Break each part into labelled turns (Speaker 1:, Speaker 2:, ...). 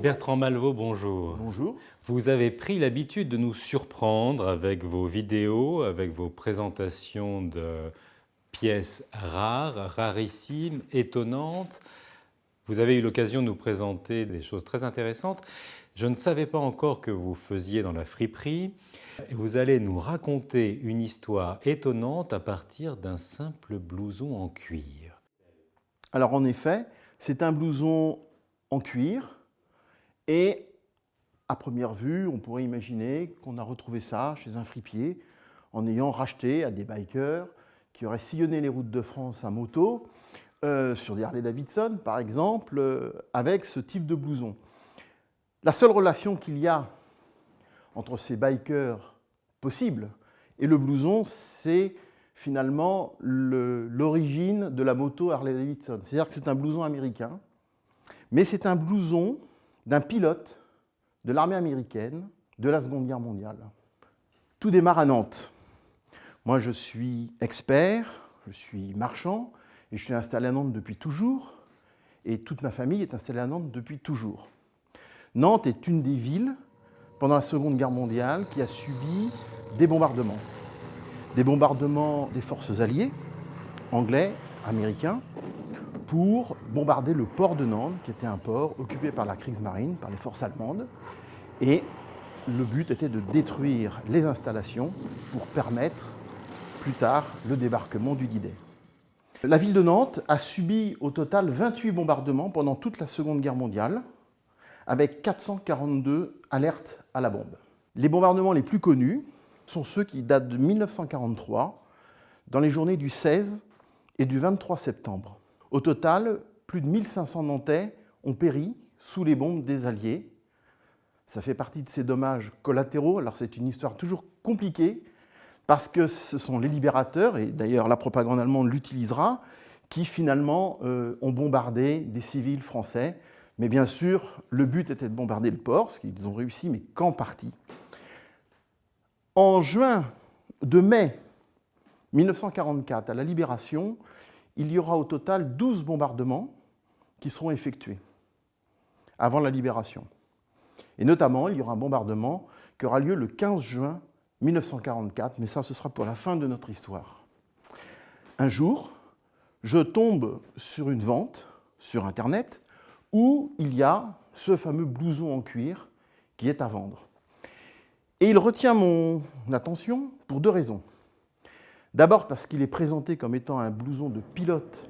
Speaker 1: Bertrand Malevaux, bonjour.
Speaker 2: Bonjour.
Speaker 1: Vous avez pris l'habitude de nous surprendre avec vos vidéos, avec vos présentations de pièces rares, rarissimes, étonnantes. Vous avez eu l'occasion de nous présenter des choses très intéressantes. Je ne savais pas encore que vous faisiez dans la friperie. Vous allez nous raconter une histoire étonnante à partir d'un simple blouson en cuir.
Speaker 2: Alors en effet, c'est un blouson en cuir et à première vue, on pourrait imaginer qu'on a retrouvé ça chez un fripier en ayant racheté à des bikers qui auraient sillonné les routes de France à moto, sur des Harley-Davidson par exemple, avec ce type de blouson. La seule relation qu'il y a entre ces bikers possibles et le blouson, c'est finalement l'origine de la moto Harley-Davidson. C'est-à-dire que c'est un blouson américain, mais c'est un blouson d'un pilote de l'armée américaine de la Seconde Guerre mondiale. Tout démarre à Nantes. Moi, je suis expert, je suis marchand, et je suis installé à Nantes depuis toujours, et toute ma famille est installée à Nantes depuis toujours. Nantes est une des villes, pendant la Seconde Guerre mondiale, qui a subi des bombardements. Des bombardements des forces alliées, anglais, américains, pour bombarder le port de Nantes, qui était un port occupé par la Kriegsmarine, par les forces allemandes. Et le but était de détruire les installations pour permettre plus tard le débarquement du D-Day. La ville de Nantes a subi au total 28 bombardements pendant toute la Seconde Guerre mondiale, avec 442 alertes à la bombe. Les bombardements les plus connus sont ceux qui datent de 1943, dans les journées du 16 et du 23 septembre. Au total, plus de 1500 Nantais ont péri sous les bombes des Alliés. Ça fait partie de ces dommages collatéraux. Alors c'est une histoire toujours compliquée, parce que ce sont les libérateurs, et d'ailleurs la propagande allemande l'utilisera, qui finalement ont bombardé des civils français. Mais bien sûr, le but était de bombarder le port, ce qu'ils ont réussi, mais qu'en partie. En mai 1944, à la Libération, il y aura au total 12 bombardements qui seront effectués avant la Libération. Et notamment, il y aura un bombardement qui aura lieu le 15 juin 1944, mais ça, ce sera pour la fin de notre histoire. Un jour, je tombe sur une vente sur Internet où il y a ce fameux blouson en cuir qui est à vendre. Et il retient mon attention pour deux raisons. D'abord parce qu'il est présenté comme étant un blouson de pilote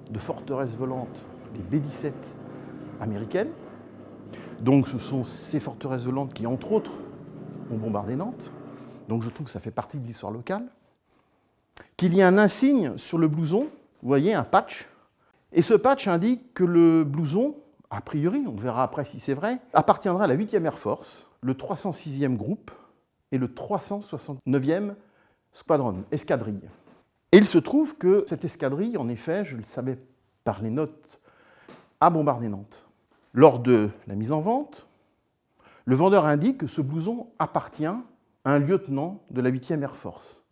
Speaker 2: de forteresses volantes, les B-17 américaines. Donc ce sont ces forteresses volantes qui, entre autres, ont bombardé Nantes. Donc je trouve que ça fait partie de l'histoire locale. Qu'il y ait un insigne sur le blouson, vous voyez, un patch. Et ce patch indique que le blouson, a priori, on verra après si c'est vrai, appartiendra à la 8e Air Force, le 306e groupe et le 369e escadrille. Et il se trouve que cette escadrille, en effet, je le savais par les notes, a bombardé Nantes. Lors de la mise en vente, le vendeur indique que ce blouson appartient à un lieutenant de la 8e Air Force.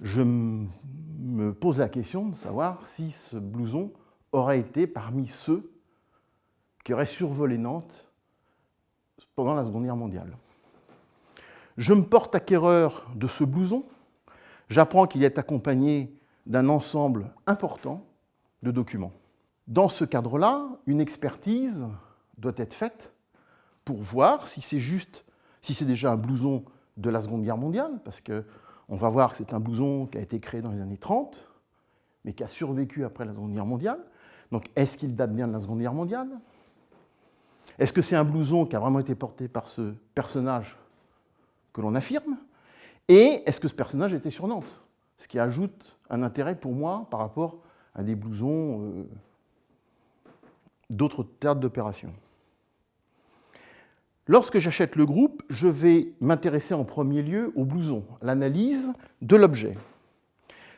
Speaker 2: Je me pose la question de savoir si ce blouson aurait été parmi ceux qui auraient survolé Nantes pendant la Seconde Guerre mondiale. Je me porte acquéreur de ce blouson. J'apprends qu'il est accompagné d'un ensemble important de documents. Dans ce cadre-là, une expertise doit être faite pour voir si c'est juste, si c'est déjà un blouson de la Seconde Guerre mondiale, parce qu'on va voir que c'est un blouson qui a été créé dans les années 30, mais qui a survécu après la Seconde Guerre mondiale. Donc, est-ce qu'il date bien de la Seconde Guerre mondiale? Est-ce que c'est un blouson qui a vraiment été porté par ce personnage que l'on affirme? Et est-ce que ce personnage était sur Nantes? Ce qui ajoute un intérêt pour moi par rapport à des blousons d'autres théâtres d'opération. Lorsque j'achète le groupe, je vais m'intéresser en premier lieu au blouson, à l'analyse de l'objet.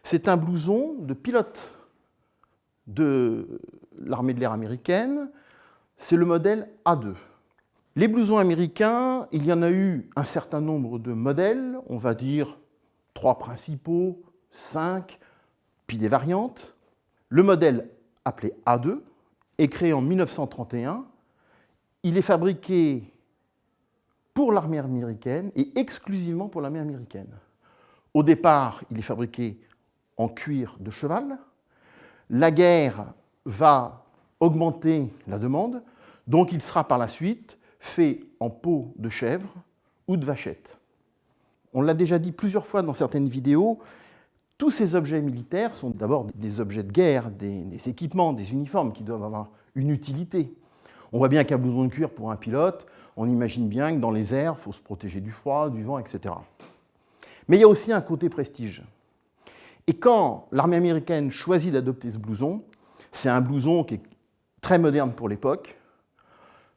Speaker 2: C'est un blouson de pilote de l'armée de l'air américaine, c'est le modèle A2. Les blousons américains, il y en a eu un certain nombre de modèles, on va dire 3 principaux, 5, puis des variantes. Le modèle appelé A2 est créé en 1931 Il est fabriqué pour l'armée américaine et exclusivement pour l'armée américaine. Au départ, il est fabriqué en cuir de cheval. La guerre va augmenter la demande, donc il sera par la suite fait en peau de chèvre ou de vachette. On l'a déjà dit plusieurs fois dans certaines vidéos, tous ces objets militaires sont d'abord des objets de guerre, des équipements, des uniformes qui doivent avoir une utilité. On voit bien qu'un blouson de cuir pour un pilote, on imagine bien que dans les airs, il faut se protéger du froid, du vent, etc. Mais il y a aussi un côté prestige. Et quand l'armée américaine choisit d'adopter ce blouson, c'est un blouson qui est très moderne pour l'époque.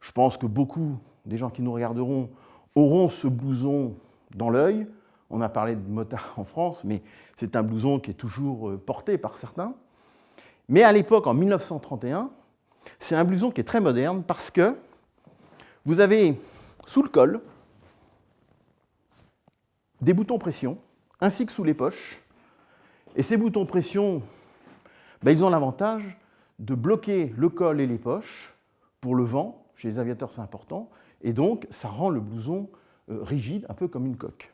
Speaker 2: Je pense que beaucoup des gens qui nous regarderont auront ce blouson dans l'œil. On a parlé de motard en France, mais c'est un blouson qui est toujours porté par certains. Mais à l'époque, en 1931, c'est un blouson qui est très moderne parce que vous avez sous le col des boutons pression, ainsi que sous les poches. Et ces boutons pression, ils ont l'avantage de bloquer le col et les poches pour le vent. Chez les aviateurs, c'est important. Et donc, ça rend le blouson rigide, un peu comme une coque.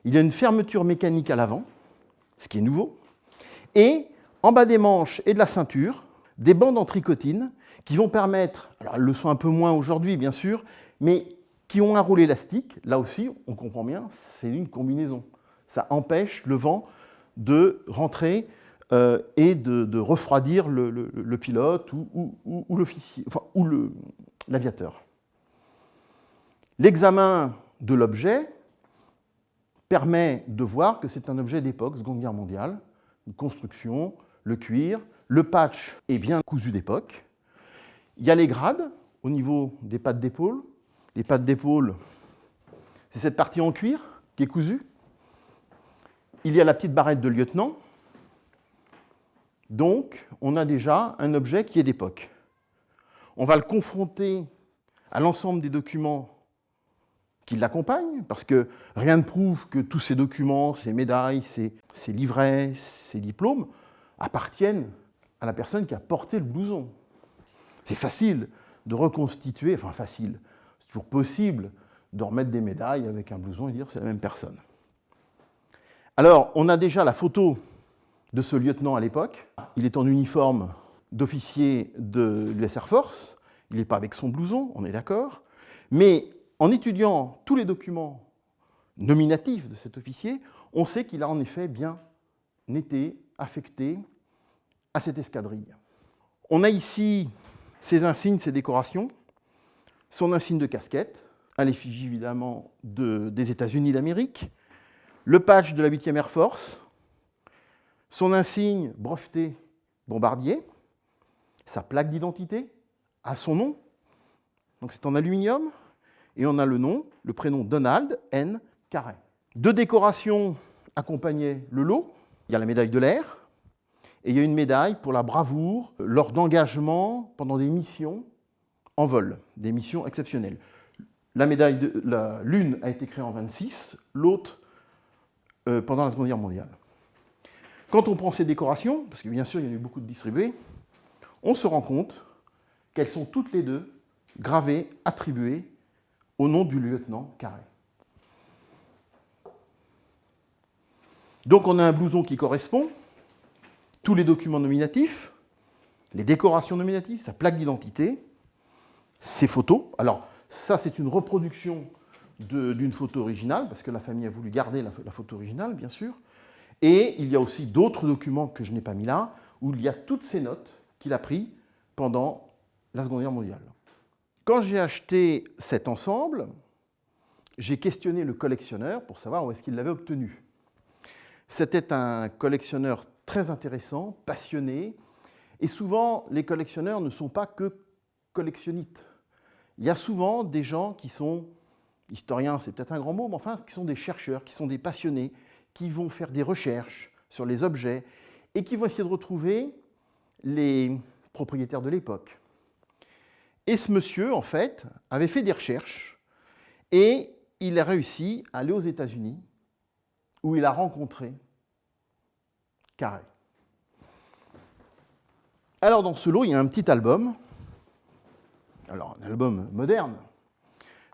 Speaker 2: Il y a une fermeture mécanique à l'avant, ce qui est nouveau. Et en bas des manches et de la ceinture, des bandes en tricotine qui vont permettre, alors elles le sont un peu moins aujourd'hui bien sûr, mais qui ont un rôle élastique. Là aussi, on comprend bien, c'est une combinaison. Ça empêche le vent de rentrer et de refroidir le pilote ou l'officier, enfin, ou l'aviateur. L'examen de l'objet permet de voir que c'est un objet d'époque, Seconde Guerre mondiale, une construction, le cuir, le patch est bien cousu d'époque. Il y a les grades au niveau des pattes d'épaule. Les pattes d'épaule, c'est cette partie en cuir qui est cousue. Il y a la petite barrette de lieutenant. Donc, on a déjà un objet qui est d'époque. On va le confronter à l'ensemble des documents qui l'accompagnent, parce que rien ne prouve que tous ces documents, ces médailles, ces livrets, ces diplômes appartiennent à la personne qui a porté le blouson. C'est facile de reconstituer, enfin facile, c'est toujours possible de remettre des médailles avec un blouson et dire que c'est la même personne. Alors, on a déjà la photo de ce lieutenant à l'époque. Il est en uniforme d'officier de l'US Air Force. Il n'est pas avec son blouson, on est d'accord. Mais en étudiant tous les documents nominatifs de cet officier, on sait qu'il a en effet bien été affecté à cette escadrille. On a ici ses insignes, ses décorations, son insigne de casquette, à l'effigie évidemment des États-Unis d'Amérique, le patch de la 8e Air Force, son insigne breveté bombardier, sa plaque d'identité à son nom, donc c'est en aluminium, et on a le nom, le prénom Donald N. Carey. Deux décorations accompagnaient le lot. Il y a la médaille de l'air, et il y a une médaille pour la bravoure lors d'engagement pendant des missions en vol, des missions exceptionnelles. L'une a été créée en 1926, l'autre pendant la Seconde Guerre mondiale. Quand on prend ces décorations, parce que bien sûr il y en a eu beaucoup de distribuées, on se rend compte qu'elles sont toutes les deux gravées, attribuées au nom du lieutenant Carey. Donc on a un blouson qui correspond, tous les documents nominatifs, les décorations nominatives, sa plaque d'identité, ses photos. Alors ça c'est une reproduction d'une photo originale, parce que la famille a voulu garder la photo originale, bien sûr. Et il y a aussi d'autres documents que je n'ai pas mis là, où il y a toutes ces notes qu'il a prises pendant la Seconde Guerre mondiale. Quand j'ai acheté cet ensemble, j'ai questionné le collectionneur pour savoir où est-ce qu'il l'avait obtenu. C'était un collectionneur très intéressant, passionné, et souvent les collectionneurs ne sont pas que collectionnites. Il y a souvent des gens qui sont, historiens c'est peut-être un grand mot, mais enfin qui sont des chercheurs, qui sont des passionnés, qui vont faire des recherches sur les objets et qui vont essayer de retrouver les propriétaires de l'époque. Et ce monsieur, en fait, avait fait des recherches et il a réussi à aller aux États-Unis où il a rencontré Carey. Alors dans ce lot, il y a un petit album alors un album moderne,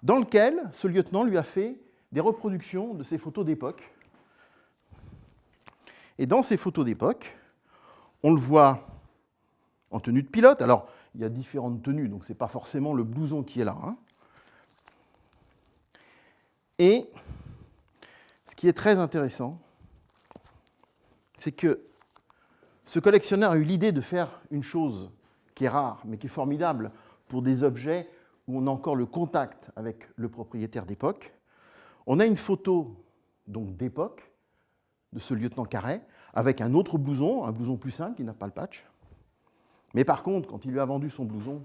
Speaker 2: dans lequel ce lieutenant lui a fait des reproductions de ses photos d'époque. Et dans ces photos d'époque, on le voit en tenue de pilote. Alors, il y a différentes tenues, donc ce n'est pas forcément le blouson qui est là. Hein. Et ce qui est très intéressant, c'est que ce collectionneur a eu l'idée de faire une chose qui est rare, mais qui est formidable pour des objets où on a encore le contact avec le propriétaire d'époque. On a une photo donc d'époque de ce lieutenant Carré avec un autre blouson, un blouson plus simple qui n'a pas le patch. Mais par contre, quand il lui a vendu son blouson,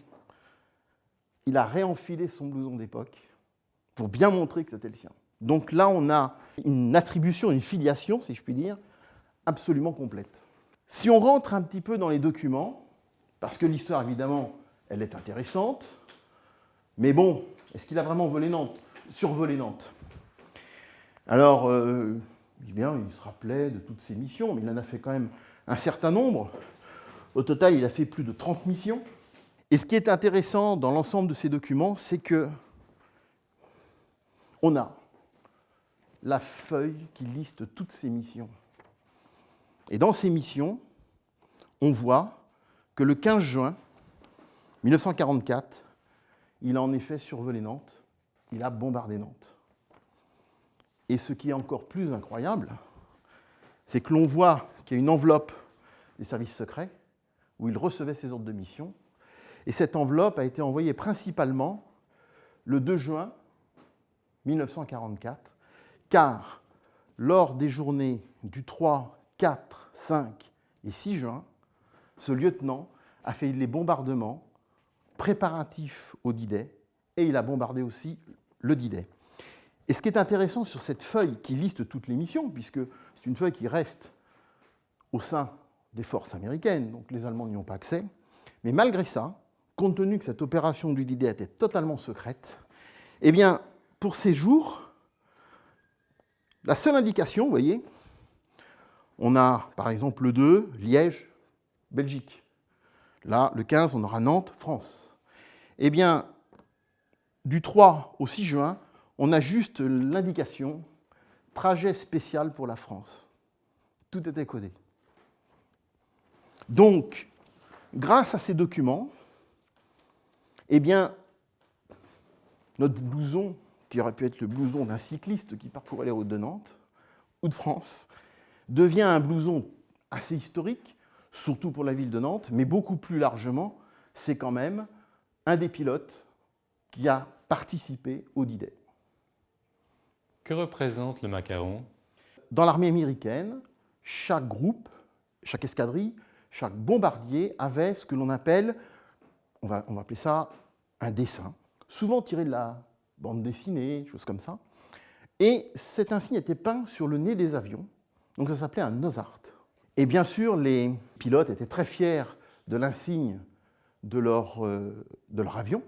Speaker 2: il a réenfilé son blouson d'époque pour bien montrer que c'était le sien. Donc là, on a une attribution, une filiation, si je puis dire, absolument complète. Si on rentre un petit peu dans les documents, parce que l'histoire, évidemment, elle est intéressante, mais bon, est-ce qu'il a vraiment survolé Nantes? Alors, eh bien, il se rappelait de toutes ses missions, mais il en a fait quand même un certain nombre. Au total, il a fait plus de 30 missions. Et ce qui est intéressant dans l'ensemble de ces documents, c'est que on a la feuille qui liste toutes ses missions. Et dans ces missions, on voit que le 15 juin 1944, il a en effet survolé Nantes, il a bombardé Nantes. Et ce qui est encore plus incroyable, c'est que l'on voit qu'il y a une enveloppe des services secrets où il recevait ses ordres de mission. Et cette enveloppe a été envoyée principalement le 2 juin 1944, car lors des journées du 3, 4, 5 et 6 juin, ce lieutenant a fait les bombardements préparatifs au D-Day et il a bombardé aussi le D-Day. Et ce qui est intéressant sur cette feuille qui liste toutes les missions, puisque c'est une feuille qui reste au sein des forces américaines, donc les Allemands n'y ont pas accès, mais malgré ça, compte tenu que cette opération du D-Day était totalement secrète, eh bien, pour ces jours, la seule indication, vous voyez, on a par exemple le 2, Liège, Belgique. Là, le 15, on aura Nantes, France. Eh bien, du 3 au 6 juin, on a juste l'indication trajet spécial pour la France. Tout était codé. Donc, grâce à ces documents, eh bien, notre blouson, qui aurait pu être le blouson d'un cycliste qui parcourait les routes de Nantes ou de France, devient un blouson assez historique, surtout pour la ville de Nantes, mais beaucoup plus largement, c'est quand même un des pilotes qui a participé au D-Day.
Speaker 1: Que représente le macaron?
Speaker 2: Dans l'armée américaine, chaque groupe, chaque escadrille, chaque bombardier avait ce que l'on appelle, on va appeler ça un dessin, souvent tiré de la bande dessinée, choses comme ça. Et cet insigne était peint sur le nez des avions, donc ça s'appelait un Nosart. Et bien sûr, les pilotes étaient très fiers de l'insigne de leur avion.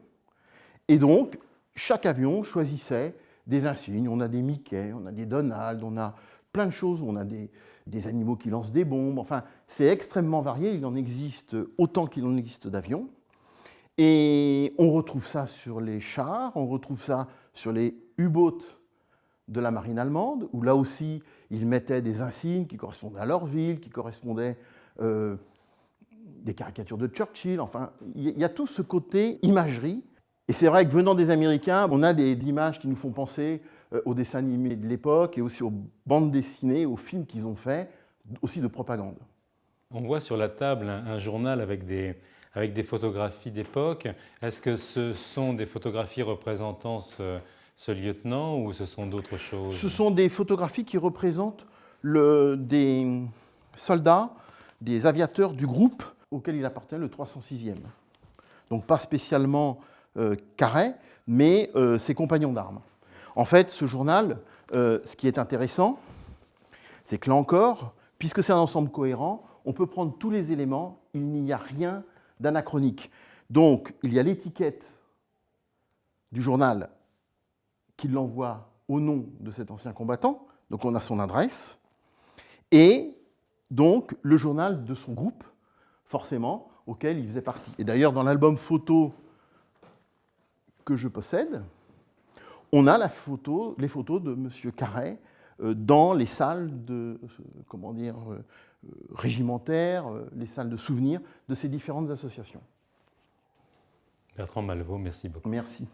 Speaker 2: Et donc, chaque avion choisissait des insignes. On a des Mickey, on a des Donald, on a plein de choses. On a des animaux qui lancent des bombes. Enfin, c'est extrêmement varié. Il en existe autant qu'il en existe d'avions. Et on retrouve ça sur les chars, on retrouve ça sur les U-boats de la marine allemande, où là aussi, ils mettaient des insignes qui correspondaient à leur ville, qui correspondaient des caricatures de Churchill. Enfin, il y a tout ce côté imagerie. Et c'est vrai que venant des Américains, on a des images qui nous font penser aux dessins animés de l'époque et aussi aux bandes dessinées, aux films qu'ils ont faits, aussi de propagande.
Speaker 1: On voit sur la table un journal avec des photographies d'époque. Est-ce que ce sont des photographies représentant ce lieutenant ou ce sont d'autres choses?
Speaker 2: Ce sont des photographies qui représentent des soldats, des aviateurs du groupe auquel il appartient, le 306e. Donc pas spécialement Carré, mais ses compagnons d'armes. En fait, ce journal, ce qui est intéressant, c'est que là encore, puisque c'est un ensemble cohérent, on peut prendre tous les éléments, il n'y a rien d'anachronique. Donc, il y a l'étiquette du journal qui l'envoie au nom de cet ancien combattant, donc on a son adresse, et donc le journal de son groupe, forcément, auquel il faisait partie. Et d'ailleurs, dans l'album photo que je possède, on a les photos de M. Carret dans les salles régimentaires, les salles de souvenirs de ces différentes associations.
Speaker 1: Bertrand Malevaux, merci beaucoup.
Speaker 2: Merci.